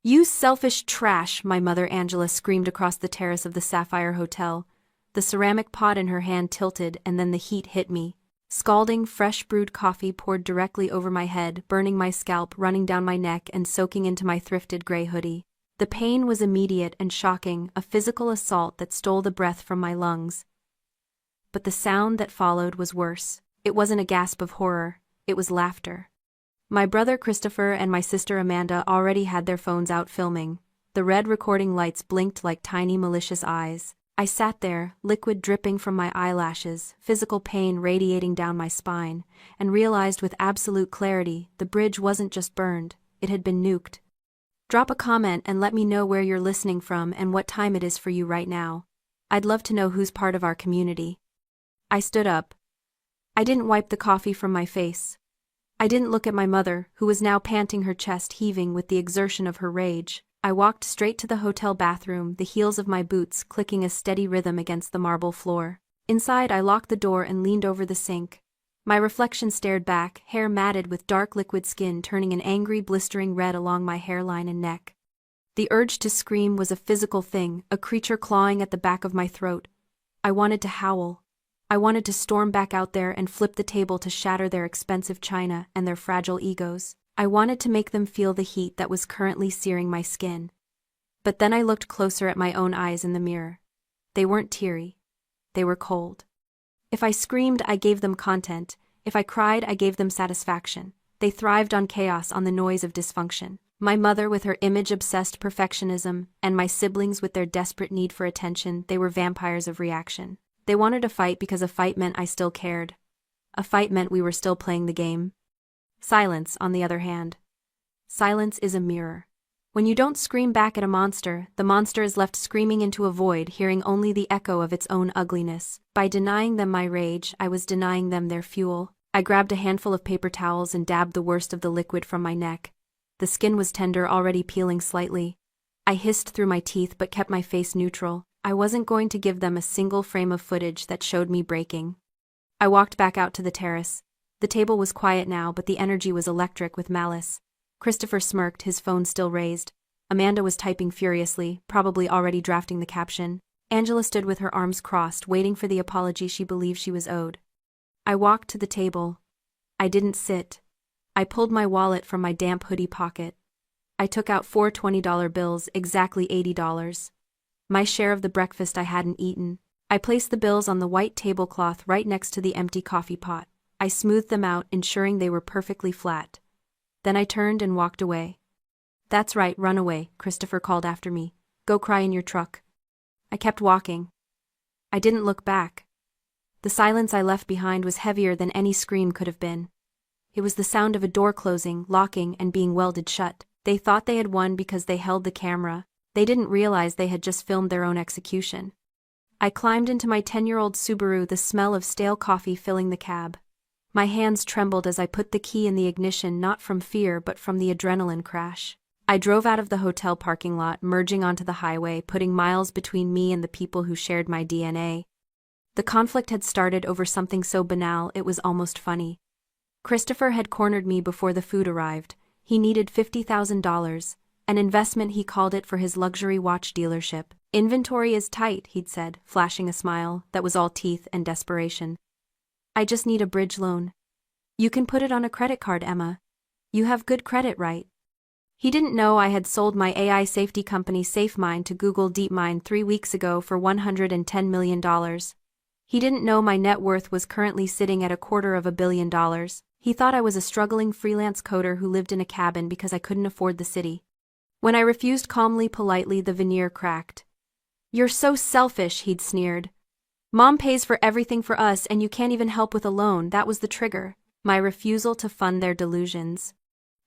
"You selfish trash," my mother Angela screamed across the terrace of the Sapphire Hotel. The ceramic pot in her hand tilted and then the heat hit me. Scalding, fresh brewed coffee poured directly over my head, burning my scalp, running down my neck and soaking into my thrifted gray hoodie. The pain was immediate and shocking, a physical assault that stole the breath from my lungs. But the sound that followed was worse. It wasn't a gasp of horror, it was laughter. My brother Christopher and my sister Amanda already had their phones out filming. The red recording lights blinked like tiny malicious eyes. I sat there, liquid dripping from my eyelashes, physical pain radiating down my spine, and realized with absolute clarity the bridge wasn't just burned, it had been nuked. Drop a comment and let me know where you're listening from and what time it is for you right now. I'd love to know who's part of our community. I stood up. I didn't wipe the coffee from my face. I didn't look at my mother, who was now panting, her chest heaving with the exertion of her rage. I walked straight to the hotel bathroom, the heels of my boots clicking a steady rhythm against the marble floor. Inside, I locked the door and leaned over the sink. My reflection stared back, hair matted with dark liquid skin turning an angry, blistering red along my hairline and neck. The urge to scream was a physical thing, a creature clawing at the back of my throat. I wanted to howl. I wanted to storm back out there and flip the table to shatter their expensive china and their fragile egos. I wanted to make them feel the heat that was currently searing my skin. But then I looked closer at my own eyes in the mirror. They weren't teary. They were cold. If I screamed, I gave them content. If I cried, I gave them satisfaction. They thrived on chaos, on the noise of dysfunction. My mother with her image-obsessed perfectionism, and my siblings with their desperate need for attention, they were vampires of reaction. They wanted a fight because a fight meant I still cared. A fight meant we were still playing the game. Silence, on the other hand. Silence is a mirror. When you don't scream back at a monster, the monster is left screaming into a void, hearing only the echo of its own ugliness. By denying them my rage, I was denying them their fuel. I grabbed a handful of paper towels and dabbed the worst of the liquid from my neck. The skin was tender, already peeling slightly. I hissed through my teeth but kept my face neutral. I wasn't going to give them a single frame of footage that showed me breaking. I walked back out to the terrace. The table was quiet now, but the energy was electric with malice. Christopher smirked, his phone still raised. Amanda was typing furiously, probably already drafting the caption. Angela stood with her arms crossed, waiting for the apology she believed she was owed. I walked to the table. I didn't sit. I pulled my wallet from my damp hoodie pocket. I took out 4 $20 bills, exactly $80. My share of the breakfast I hadn't eaten. I placed the bills on the white tablecloth right next to the empty coffee pot. I smoothed them out, ensuring they were perfectly flat. Then I turned and walked away. "That's right, run away," Christopher called after me. "Go cry in your truck." I kept walking. I didn't look back. The silence I left behind was heavier than any scream could have been. It was the sound of a door closing, locking, and being welded shut. They thought they had won because they held the camera. They didn't realize they had just filmed their own execution. I climbed into my 10-year-old Subaru, the smell of stale coffee filling the cab. My hands trembled as I put the key in the ignition, not from fear but from the adrenaline crash. I drove out of the hotel parking lot, merging onto the highway, putting miles between me and the people who shared my DNA. The conflict had started over something so banal it was almost funny. Christopher had cornered me before the food arrived. He needed $50,000, an investment he called it for his luxury watch dealership. "Inventory is tight," he'd said, flashing a smile that was all teeth and desperation. "I just need a bridge loan." "You can put it on a credit card, Emma. You have good credit, right?" He didn't know I had sold my AI safety company SafeMine to Google DeepMind 3 weeks ago for $110 million. He didn't know my net worth was currently sitting at $250 million. He thought I was a struggling freelance coder who lived in a cabin because I couldn't afford the city. When I refused calmly, politely, the veneer cracked. "You're so selfish," he'd sneered. "Mom pays for everything for us and you can't even help with a loan." That was the trigger. My refusal to fund their delusions.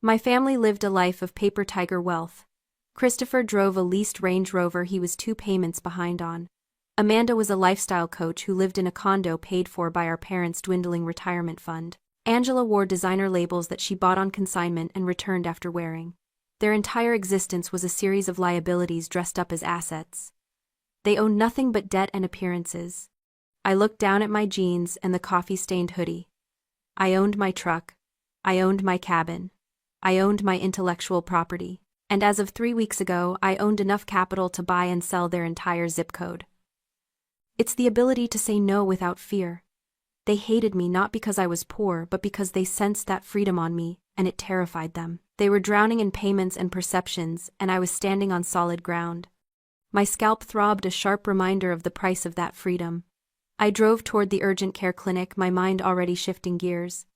My family lived a life of paper tiger wealth. Christopher drove a leased Range Rover he was 2 payments behind on. Amanda was a lifestyle coach who lived in a condo paid for by our parents' dwindling retirement fund. Angela wore designer labels that she bought on consignment and returned after wearing. Their entire existence was a series of liabilities dressed up as assets. They owned nothing but debt and appearances. I looked down at my jeans and the coffee-stained hoodie. I owned my truck. I owned my cabin. I owned my intellectual property. And as of 3 weeks ago, I owned enough capital to buy and sell their entire zip code. It's the ability to say no without fear. They hated me not because I was poor but because they sensed that freedom on me, and it terrified them. They were drowning in payments and perceptions, and I was standing on solid ground. My scalp throbbed, a sharp reminder of the price of that freedom. I drove toward the urgent care clinic, my mind already shifting gears.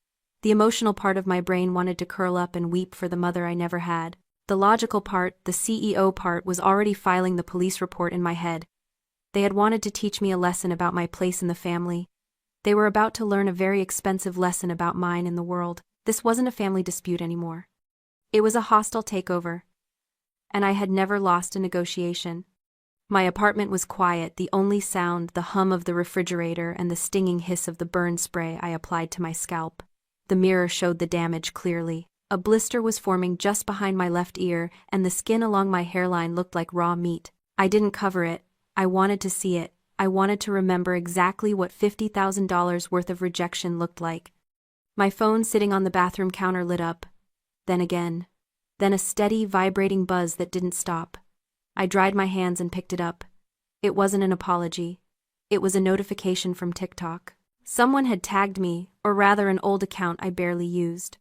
The emotional part of my brain wanted to curl up and weep for the mother I never had. The logical part, the CEO part, was already filing the police report in my head. They had wanted to teach me a lesson about my place in the family. They were about to learn a very expensive lesson about mine in the world. This wasn't a family dispute anymore. It was a hostile takeover. And I had never lost a negotiation. My apartment was quiet, the only sound the hum of the refrigerator and the stinging hiss of the burn spray I applied to my scalp. The mirror showed the damage clearly. A blister was forming just behind my left ear, and the skin along my hairline looked like raw meat. I didn't cover it. I wanted to see it. I wanted to remember exactly what $50,000 worth of rejection looked like. My phone sitting on the bathroom counter lit up. Then again. Then a steady, vibrating buzz that didn't stop. I dried my hands and picked it up. It wasn't an apology. It was a notification from TikTok. Someone had tagged me, or rather an old account I barely used.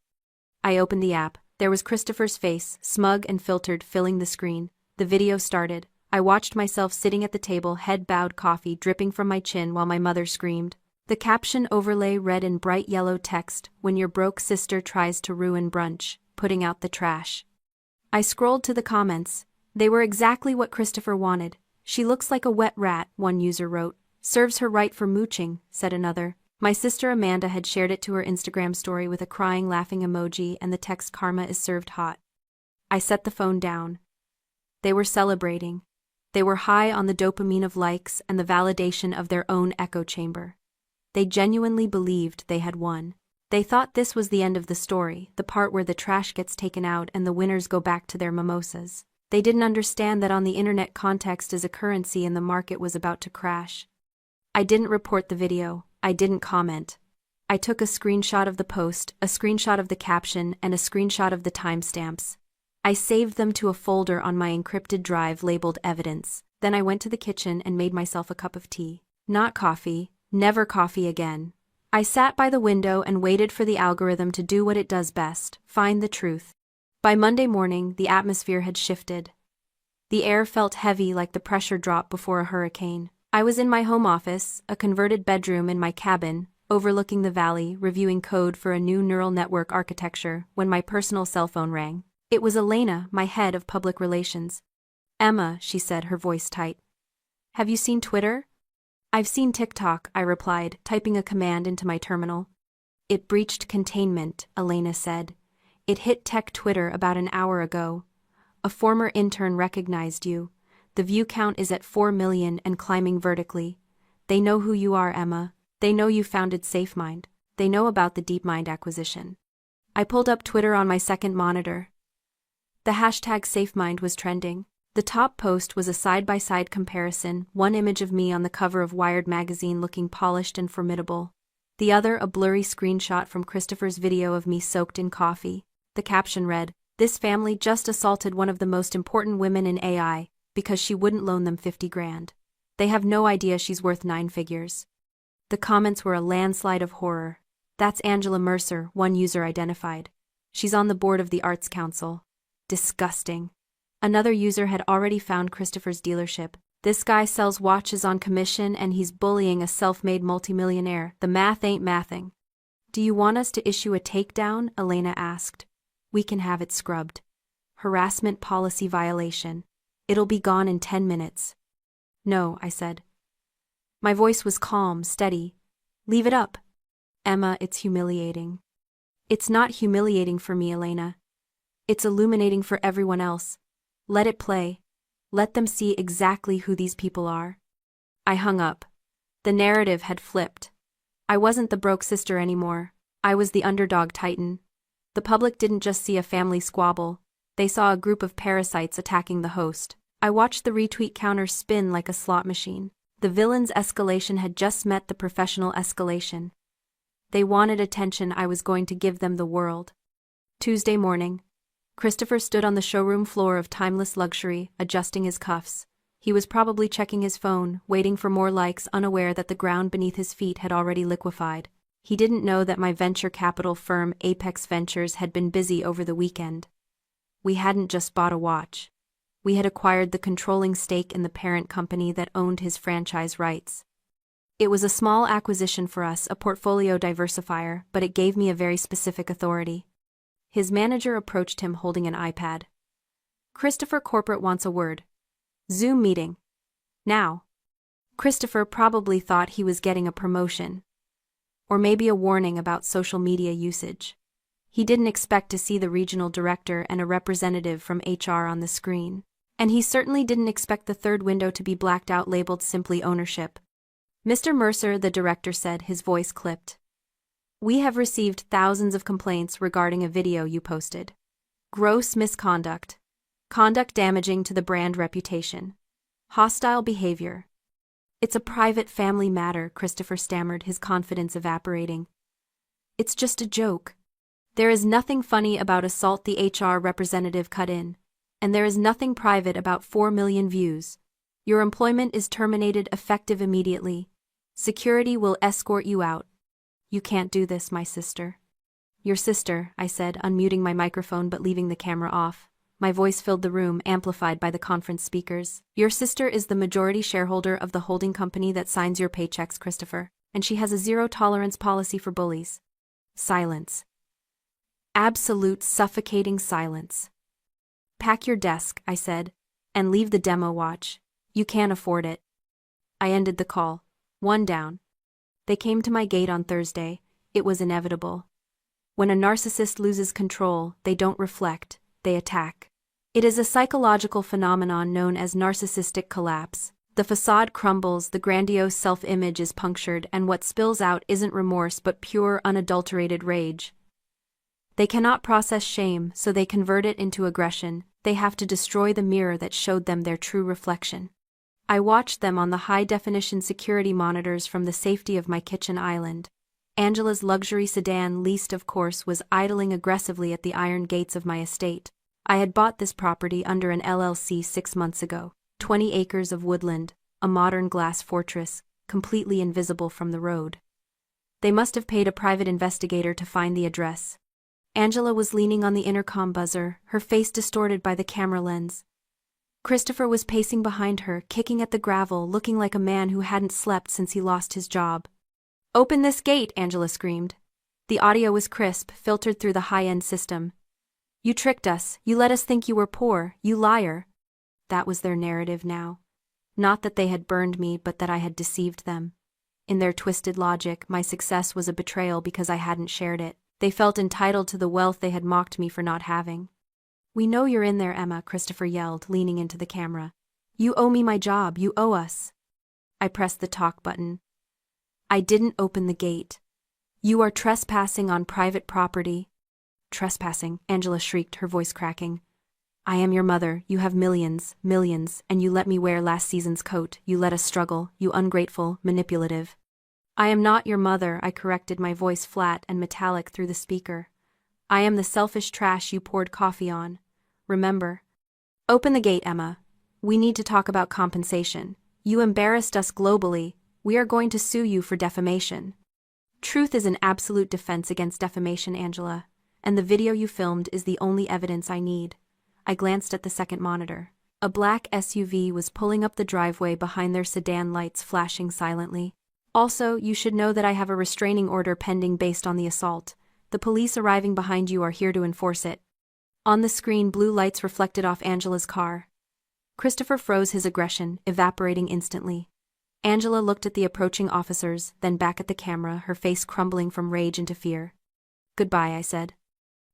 I opened the app. There was Christopher's face, smug and filtered, filling the screen. The video started. I watched myself sitting at the table, head bowed, coffee dripping from my chin while my mother screamed. The caption overlay read in bright yellow text, "When your broke sister tries to ruin brunch, putting out the trash." I scrolled to the comments. They were exactly what Christopher wanted. "She looks like a wet rat," one user wrote. "Serves her right for mooching," said another. My sister Amanda had shared it to her Instagram story with a crying, laughing emoji and the text, "Karma is served hot." I set the phone down. They were celebrating. They were high on the dopamine of likes and the validation of their own echo chamber. They genuinely believed they had won. They thought this was the end of the story, the part where the trash gets taken out and the winners go back to their mimosas. They didn't understand that on the internet, context is a currency and the market was about to crash. I didn't report the video. I didn't comment. I took a screenshot of the post, a screenshot of the caption, and a screenshot of the timestamps. I saved them to a folder on my encrypted drive labeled evidence. Then I went to the kitchen and made myself a cup of tea. Not coffee, never coffee again. I sat by the window and waited for the algorithm to do what it does best, find the truth. By Monday morning, the atmosphere had shifted. The air felt heavy, like the pressure drop before a hurricane. I was in my home office, a converted bedroom in my cabin, overlooking the valley, reviewing code for a new neural network architecture, when my personal cell phone rang. It was Elena, my head of public relations. "Emma," she said, her voice tight. "Have you seen Twitter?" "I've seen TikTok," I replied, typing a command into my terminal. "It breached containment," Elena said. "It hit tech Twitter about an hour ago. A former intern recognized you. The view count is at 4 million and climbing vertically. They know who you are, Emma. They know you founded SafeMind. They know about the DeepMind acquisition." I pulled up Twitter on my second monitor. The hashtag SafeMind was trending. The top post was a side-by-side comparison, one image of me on the cover of Wired magazine looking polished and formidable. The other a blurry screenshot from Christopher's video of me soaked in coffee. The caption read, "This family just assaulted one of the most important women in AI, because she wouldn't loan them 50 grand. They have no idea she's worth 9 figures. The comments were a landslide of horror. "That's Angela Mercer," one user identified. "She's on the board of the Arts Council. Disgusting." Another user had already found Christopher's dealership. "This guy sells watches on commission and he's bullying a self-made multimillionaire. The math ain't mathing." "Do you want us to issue a takedown?" Elena asked. "We can have it scrubbed. Harassment policy violation. It'll be gone in 10 minutes. "No," I said. My voice was calm, steady. "Leave it up." "Emma, it's humiliating." "It's not humiliating for me, Elena. It's illuminating for everyone else. Let it play. Let them see exactly who these people are." I hung up. The narrative had flipped. I wasn't the broke sister anymore. I was the underdog titan. The public didn't just see a family squabble. They saw a group of parasites attacking the host. I watched the retweet counter spin like a slot machine. The villain's escalation had just met the professional escalation. They wanted attention. I was going to give them the world. Tuesday morning. Christopher stood on the showroom floor of Timeless Luxury, adjusting his cuffs. He was probably checking his phone, waiting for more likes, unaware that the ground beneath his feet had already liquefied. He didn't know that my venture capital firm Apex Ventures had been busy over the weekend. We hadn't just bought a watch. We had acquired the controlling stake in the parent company that owned his franchise rights. It was a small acquisition for us, a portfolio diversifier, but it gave me a very specific authority. His manager approached him holding an iPad. "Christopher, corporate wants a word. Zoom meeting. Now." Christopher probably thought he was getting a promotion. Or maybe a warning about social media usage. He didn't expect to see the regional director and a representative from HR on the screen. And he certainly didn't expect the third window to be blacked out labeled simply ownership. "Mr. Mercer," the director said, his voice clipped. "We have received thousands of complaints regarding a video you posted. Gross misconduct. Conduct damaging to the brand reputation. Hostile behavior." "It's a private family matter," Christopher stammered, his confidence evaporating. "It's just a joke." "There is nothing funny about assault," the HR representative cut in. "And there is nothing private about 4 million views. Your employment is terminated effective immediately. Security will escort you out." "You can't do this, my sister." "Your sister," I said, unmuting my microphone but leaving the camera off. My voice filled the room, amplified by the conference speakers. "Your sister is the majority shareholder of the holding company that signs your paychecks, Christopher, and she has a zero-tolerance policy for bullies." Silence. Absolute suffocating silence. "Pack your desk," I said, "and leave the demo watch. You can't afford it." I ended the call. One down. They came to my gate on Thursday. It was inevitable. When a narcissist loses control, they don't reflect, they attack. It is a psychological phenomenon known as narcissistic collapse. The facade crumbles, the grandiose self-image is punctured, and what spills out isn't remorse but pure, unadulterated rage. They cannot process shame, so they convert it into aggression. They have to destroy the mirror that showed them their true reflection. I watched them on the high-definition security monitors from the safety of my kitchen island. Angela's luxury sedan, leased of course, was idling aggressively at the iron gates of my estate. I had bought this property under an LLC 6 months ago. 20 acres of woodland, a modern glass fortress, completely invisible from the road. They must have paid a private investigator to find the address. Angela was leaning on the intercom buzzer, her face distorted by the camera lens. Christopher was pacing behind her, kicking at the gravel, looking like a man who hadn't slept since he lost his job. "Open this gate," Angela screamed. The audio was crisp, filtered through the high-end system. "You tricked us, you let us think you were poor, you liar." That was their narrative now. Not that they had burned me, but that I had deceived them. In their twisted logic, my success was a betrayal because I hadn't shared it. They felt entitled to the wealth they had mocked me for not having. "We know you're in there, Emma," Christopher yelled, leaning into the camera. "You owe me my job, you owe us." I pressed the talk button. "I didn't open the gate. You are trespassing on private property." "Trespassing," Angela shrieked, her voice cracking. "I am your mother, you have millions, millions, and you let me wear last season's coat, you let us struggle, you ungrateful, manipulative." "I am not your mother," I corrected, my voice flat and metallic through the speaker. "I am the selfish trash you poured coffee on. Remember?" "Open the gate, Emma. We need to talk about compensation. You embarrassed us globally. We are going to sue you for defamation." "Truth is an absolute defense against defamation, Angela. And the video you filmed is the only evidence I need." I glanced at the second monitor. A black SUV was pulling up the driveway behind their sedan, lights flashing silently. "Also, you should know that I have a restraining order pending based on the assault. The police arriving behind you are here to enforce it." On the screen, blue lights reflected off Angela's car. Christopher froze, his aggression evaporating instantly. Angela looked at the approaching officers, then back at the camera, her face crumbling from rage into fear. "Goodbye," I said.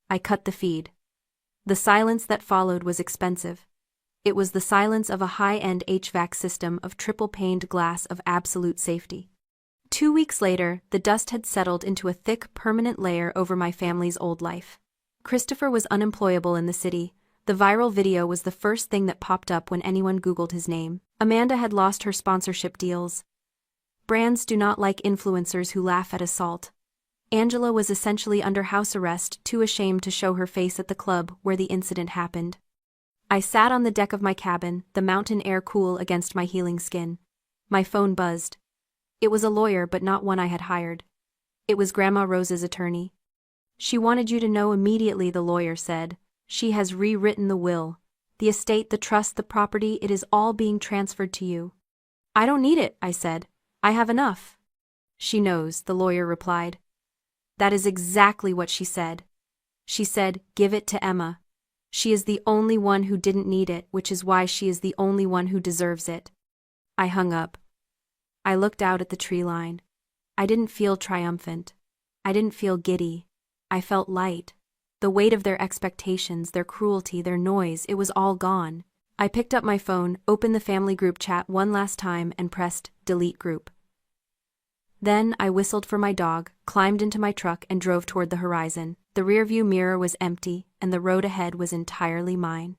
I cut the feed. The silence that followed was expensive. It was the silence of a high-end HVAC system of triple-paned glass of absolute safety. 2 weeks later, the dust had settled into a thick, permanent layer over my family's old life. Christopher was unemployable in the city. The viral video was the first thing that popped up when anyone Googled his name. Amanda had lost her sponsorship deals. Brands do not like influencers who laugh at assault. Angela was essentially under house arrest, too ashamed to show her face at the club where the incident happened. I sat on the deck of my cabin, the mountain air cool against my healing skin. My phone buzzed. It was a lawyer, but not one I had hired. It was Grandma Rose's attorney. She wanted you to know immediately, the lawyer said. She has rewritten the will. The estate, the trust, the property, it is all being transferred to you. I don't need it, I said. I have enough. She knows, the lawyer replied. That is exactly what she said. She said, give it to Emma. She is the only one who didn't need it, which is why she is the only one who deserves it. I hung up. I looked out at the tree line. I didn't feel triumphant. I didn't feel giddy. I felt light. The weight of their expectations, their cruelty, their noise, it was all gone. I picked up my phone, opened the family group chat one last time, and pressed delete group. Then I whistled for my dog, climbed into my truck, and drove toward the horizon. The rearview mirror was empty, and the road ahead was entirely mine.